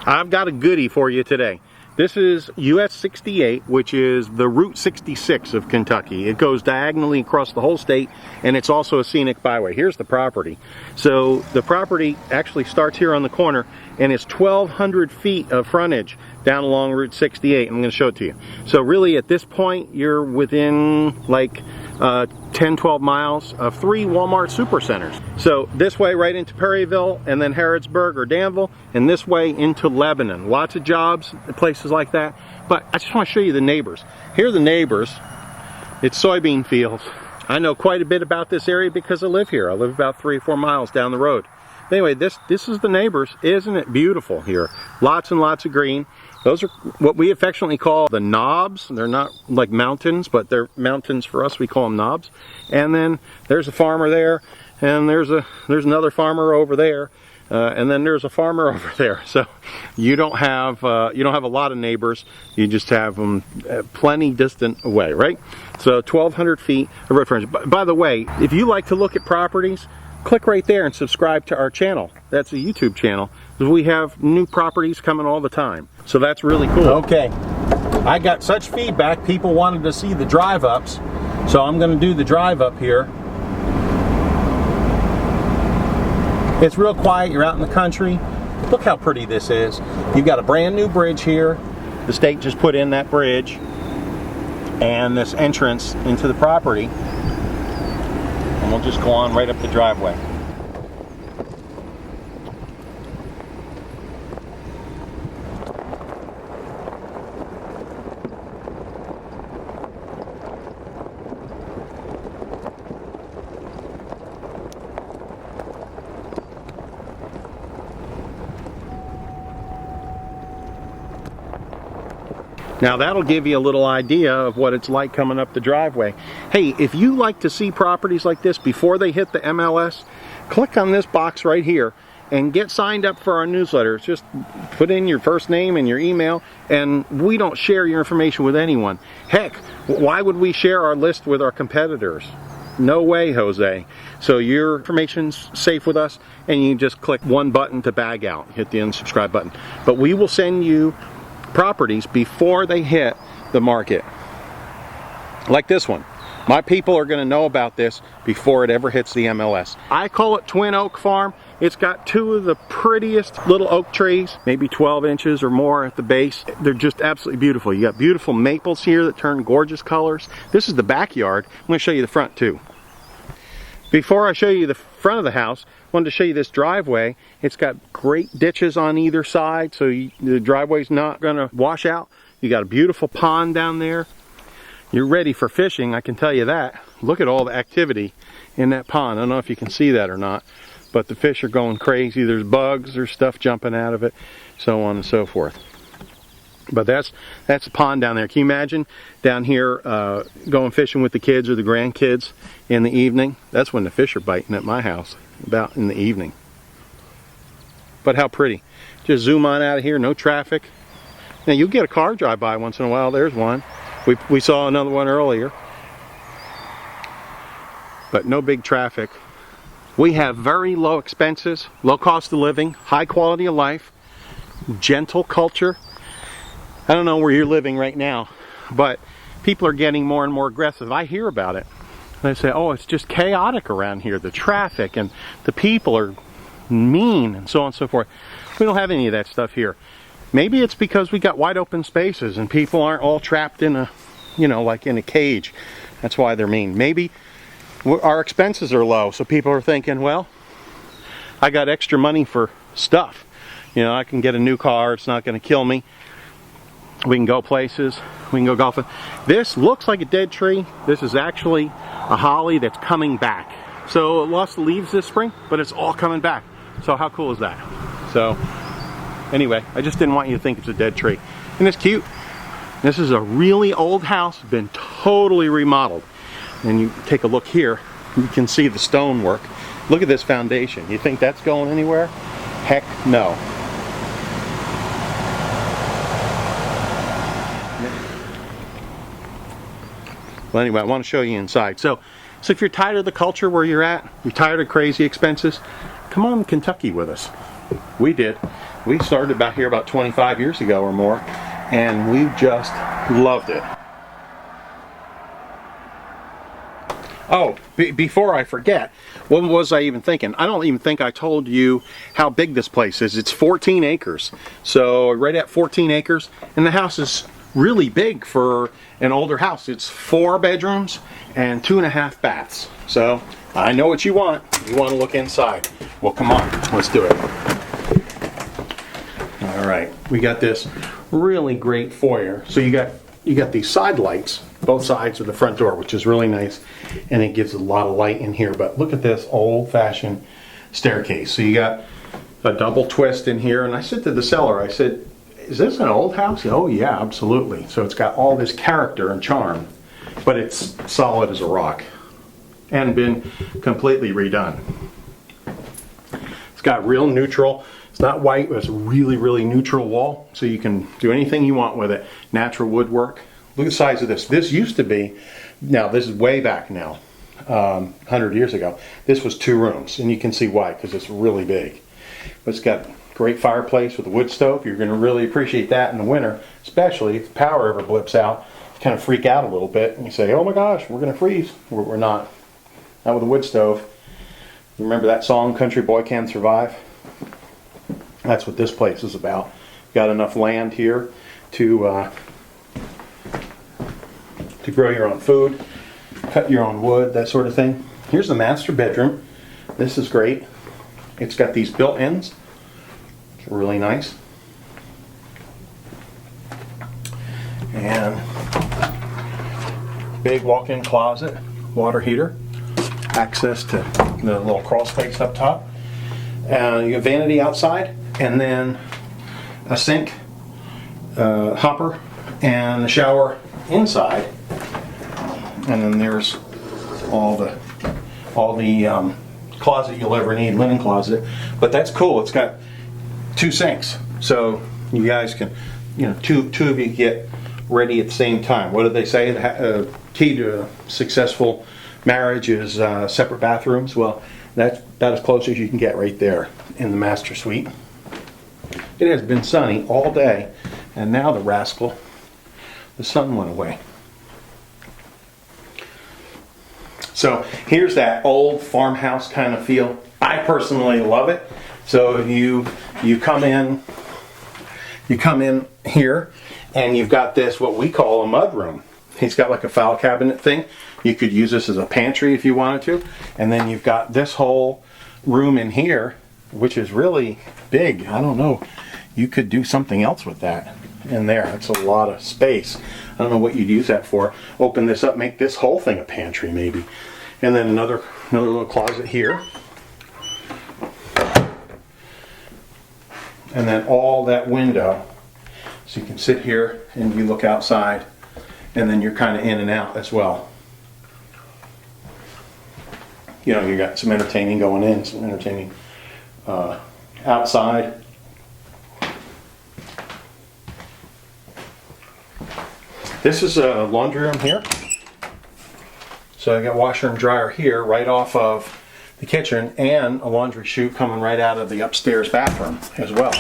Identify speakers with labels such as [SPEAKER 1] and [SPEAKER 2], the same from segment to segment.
[SPEAKER 1] I've got a goodie for you today. This is US 68, which is the Route 66 of Kentucky. It goes diagonally across the whole state, and it's also a scenic byway. Here's the property. So the property actually starts here on the corner, and it's 1,200 feet of frontage down along Route 68. I'm going to show it to you. So really at this point, you're within like 10-12 miles of 3 Wal-Mart supercenters. So this way right into Perryville, and then Harrodsburg or Danville, and this way into Lebanon. Lots of jobs, places like that. But I just want to show you the neighbors. Here are the neighbors. It's soybean fields. I know quite a bit about this area because I live here. I live about 3 or 4 miles down the road. Anyway, this is the neighbors. Isn't it beautiful here? Lots and lots of green. Those are what we affectionately call the knobs. They're not like mountains, but they're mountains for us. We call them knobs. And then there's a farmer there, and there's another farmer over there, and then there's a farmer over there. So you don't have a lot of neighbors. You just have them plenty distant away, right? So 1,200 feet of road frontage. By the way, if you like to look at properties, click right there and subscribe to our channel. That's a YouTube channel. We have new properties coming all the time. So that's really cool. Okay, I got such feedback. People wanted to see the drive-ups. So I'm going to do the drive-up here. It's real quiet. You're out in the country. Look how pretty this is. You've got a brand new bridge here. The state just put in that bridge. And this entrance into the property. And we'll just go on right up the driveway. Now that'll give you a little idea of what it's like coming up the driveway. Hey, if you like to see properties like this before they hit the MLS, click on this box right here and get signed up for our newsletter. Just put in your first name and your email, and we don't share your information with anyone. Heck, why would we share our list with our competitors? No way, Jose. So your information's safe with us, and you just click one button to bag out. Hit the unsubscribe button. But we will send you properties before they hit the market. Like this one. My people are going to know about this before it ever hits the MLS. I call it Twin Oak Farm. It's got 2 of the prettiest little oak trees, maybe 12 inches or more at the base. They're just absolutely beautiful. You got beautiful maples here that turn gorgeous colors. This is the backyard. I'm going to show you the front too. Before I show you the front of the house, I wanted to show you this driveway. It's got great ditches on either side, so the driveway's not going to wash out. You got a beautiful pond down there. You're ready for fishing, I can tell you that. Look at all the activity in that pond. I don't know if you can see that or not, but the fish are going crazy. There's bugs, there's stuff jumping out of it, so on and so forth. But that's a pond down there. Can you imagine down here going fishing with the kids or the grandkids in the evening? That's when the fish are biting at my house, about in the evening. But how pretty. Just zoom on out of here, no traffic. Now you'll get a car drive by once in a while. There's one. We saw another one earlier. But no big traffic. We have very low expenses, low cost of living, high quality of life, gentle culture. I don't know where you're living right now, but people are getting more and more aggressive. I hear about it. They say, oh, it's just chaotic around here. The traffic and the people are mean and so on and so forth. We don't have any of that stuff here. Maybe it's because we got wide open spaces and people aren't all trapped in a, like in a cage. That's why they're mean. Maybe our expenses are low, so people are thinking, well, I got extra money for stuff. I can get a new car. It's not going to kill me. We can go places. We can go golfing. This looks like a dead tree. This is actually a holly that's coming back. So it lost the leaves this spring, but it's all coming back. So how cool is that? So anyway, I just didn't want you to think it's a dead tree. And it's cute. This is a really old house, been totally remodeled. And you take a look here, you can see the stonework. Look at this foundation. You think that's going anywhere? Heck no. Well, anyway, I want to show you inside. So if you're tired of the culture where you're at, you're tired of crazy expenses, come on to Kentucky with us. We did. We started about here about 25 years ago or more, and we just loved it. Oh, before I forget, what was I even thinking? I don't even think I told you how big this place is. It's 14 acres. So right at 14 acres, and the house is really big for an older house. It's 4 bedrooms and 2.5 baths. So I know what you want. You want to look inside. Well, come on, let's do it. All right, we got this really great foyer. So you got these side lights, both sides of the front door, which is really nice, and it gives a lot of light in here. But look at this old-fashioned staircase. So you got a double twist in here, and I said to the seller, I said, is this an old house? Oh yeah, absolutely. So it's got all this character and charm, but it's solid as a rock and been completely redone. It's got real neutral. It's not white, but it's a really, really neutral wall, so you can do anything you want with it. Natural woodwork. Look at the size of this. This used to be, now this is way back now, 100 years ago. This was 2 rooms, and you can see why, because it's really big. But it's got great fireplace with a wood stove. You're going to really appreciate that in the winter, especially if the power ever blips out. You kind of freak out a little bit, and you say, oh my gosh, we're going to freeze. We're not. Not with a wood stove. Remember that song, Country Boy Can Survive? That's what this place is about. Got enough land here to grow your own food, cut your own wood, that sort of thing. Here's the master bedroom. This is great. It's got these built-ins. It's really nice. And big walk-in closet, water heater, access to the little crawl space up top. You have vanity outside, and then a sink, hopper, and the shower inside. And then there's all the closet you'll ever need, linen closet. But that's cool. It's got 2 sinks, so you guys can, two of you get ready at the same time. What do they say? The key to a successful marriage is separate bathrooms. Well, that's about as close as you can get right there in the master suite. It has been sunny all day, and now the sun went away. So here's that old farmhouse kind of feel. I personally love it. So you come in here, and you've got this, what we call a mud room. He's got like a file cabinet thing. You could use this as a pantry if you wanted to. And then you've got this whole room in here, which is really big. I don't know. You could do something else with that in there. It's a lot of space. I don't know what you'd use that for. Open this up, make this whole thing a pantry maybe. And then another little closet here. And then all that window. So you can sit here and you look outside, and then you're kind of in and out as well. You got some entertaining going in, some entertaining outside. This is a laundry room here. So I got washer and dryer here right off of the kitchen, and a laundry chute coming right out of the upstairs bathroom as well.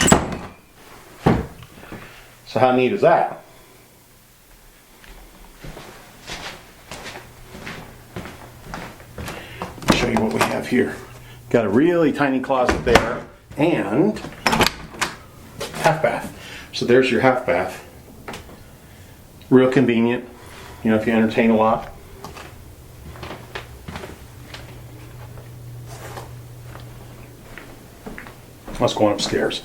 [SPEAKER 1] So how neat is that? I'll show you what we have here. Got a really tiny closet there, and half bath. So there's your half bath. Real convenient, if you entertain a lot. Let's go on upstairs.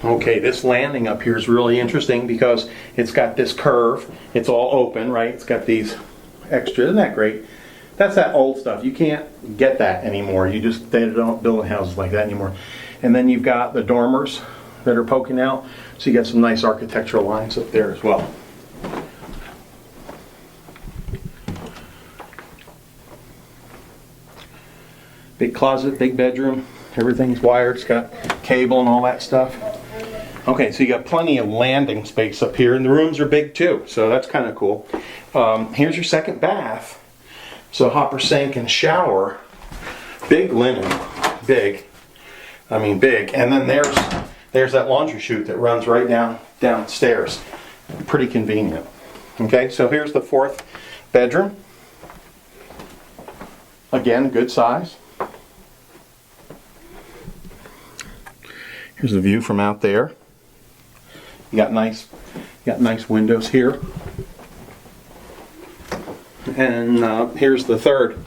[SPEAKER 1] Okay, this landing up here is really interesting because it's got this curve. It's all open, right? It's got these extra. Isn't that great? That's that old stuff. You can't get that anymore. They don't build houses like that anymore. And then you've got the dormers that are poking out. So you got some nice architectural lines up there as well. Big closet, big bedroom. Everything's wired. It's got cable and all that stuff. Okay, so you got plenty of landing space up here, and the rooms are big too, so that's kind of cool. Here's your second bath. So hopper sink and shower. Big linen, big. I mean big. And then there's that laundry chute that runs right downstairs. Pretty convenient. Okay, so here's the fourth bedroom. Again, good size. Here's the view from out there. You got nice windows here. And here's the third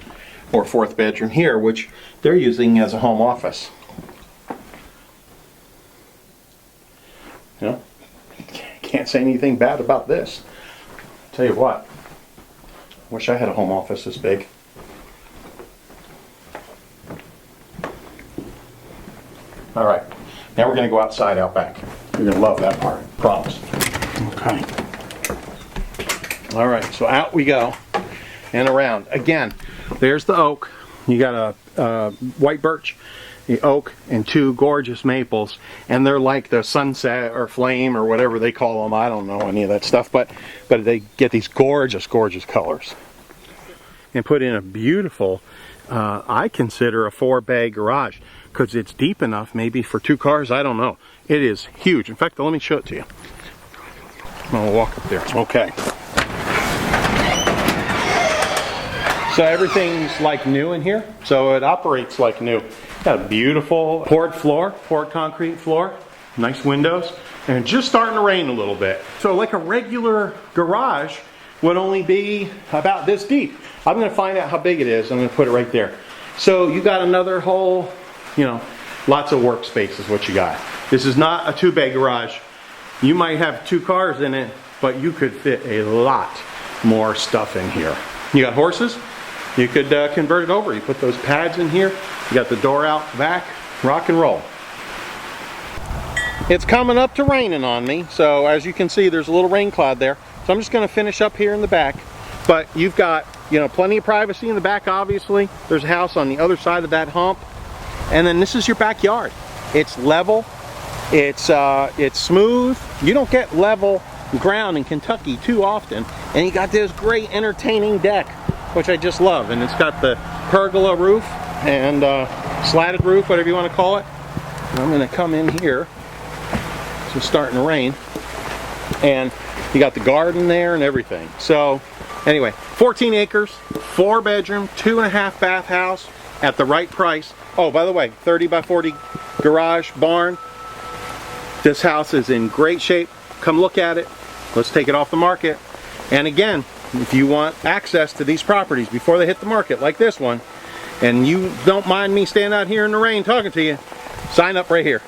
[SPEAKER 1] or fourth bedroom here, which they're using as a home office. You know, can't say anything bad about this. Tell you what, wish I had a home office this big. All right, now we're going to go outside out back. You're going to love that part, promise. Okay. All right, so out we go and around. Again, there's the oak. You got a white birch, the oak, and two gorgeous maples, and they're like the sunset or flame or whatever they call them. I don't know any of that stuff, but they get these gorgeous colors. And put in a beautiful, I consider a 4-bay garage, because it's deep enough maybe for 2 cars. I don't know. It is huge. In fact, let me show it to you. I'll walk up there. Okay. So everything's like new in here. So it operates like new. Got a beautiful poured concrete floor. Nice windows. And it's just starting to rain a little bit. So like a regular garage would only be about this deep. I'm going to find out how big it is. I'm going to put it right there. So you got another whole, you know, lots of workspace is what you got. This is not a 2-bay garage. You might have 2 cars in it, but you could fit a lot more stuff in here. You got horses? You could convert it over. You put those pads in here. You got the door out back. Rock and roll. It's coming up to raining on me, so as you can see, there's a little rain cloud there. So I'm just going to finish up here in the back. But you've got, you know, plenty of privacy in the back, obviously. There's a house on the other side of that hump. And then this is your backyard. It's level. It's smooth. You don't get level ground in Kentucky too often. And you got this great entertaining deck, which I just love. And it's got the pergola roof and slatted roof, whatever you want to call it. And I'm going to come in here. It's starting to rain. And you got the garden there and everything. So anyway, 14 acres, 4-bedroom, 2.5 bath house at the right price. Oh, by the way, 30 by 40 garage, barn. This house is in great shape. Come look at it. Let's take it off the market. And again, if you want access to these properties before they hit the market, like this one, and you don't mind me standing out here in the rain talking to you, sign up right here.